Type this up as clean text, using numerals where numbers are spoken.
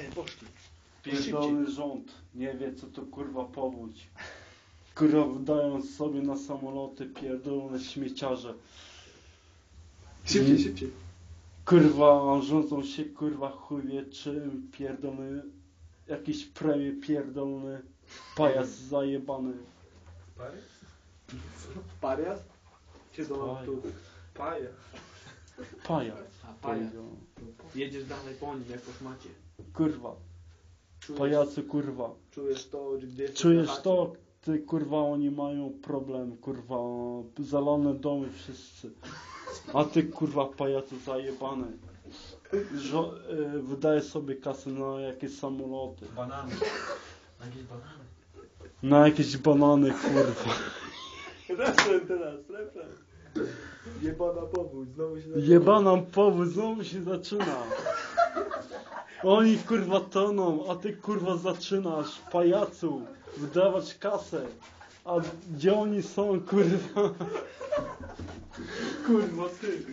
Fajnie, poszli. Pierdolony rząd nie wie, co to kurwa powódź. Kurwa wydają sobie na samoloty pierdolone śmieciarze. Szybciej. Kurwa rządzą się kurwa chuj wie czym, pierdolony jakiś premie pierdolony pajac zajebany. Parias? Siedzą tu. Pajac. A pajac. Jedziesz dalej po nim, jak po szmacie. Kurwa. Pajacu kurwa. Czujesz to, gdzie jesteś Czujesz na chacie? to? Ty kurwa oni mają problem, kurwa. Zalane domy wszyscy. A ty kurwa pajacu zajebany. Wydaje sobie kasę na jakieś samoloty. Banany. Jakieś banany. Na jakieś banany kurwa. Refren teraz. Jebana powódź, znowu się zaczyna. Jebana powódź, znowu się zaczyna. Oni kurwa toną, a ty kurwa zaczynasz, pajacu, wydawać kasę. A gdzie oni są kurwa? Kurwa ty.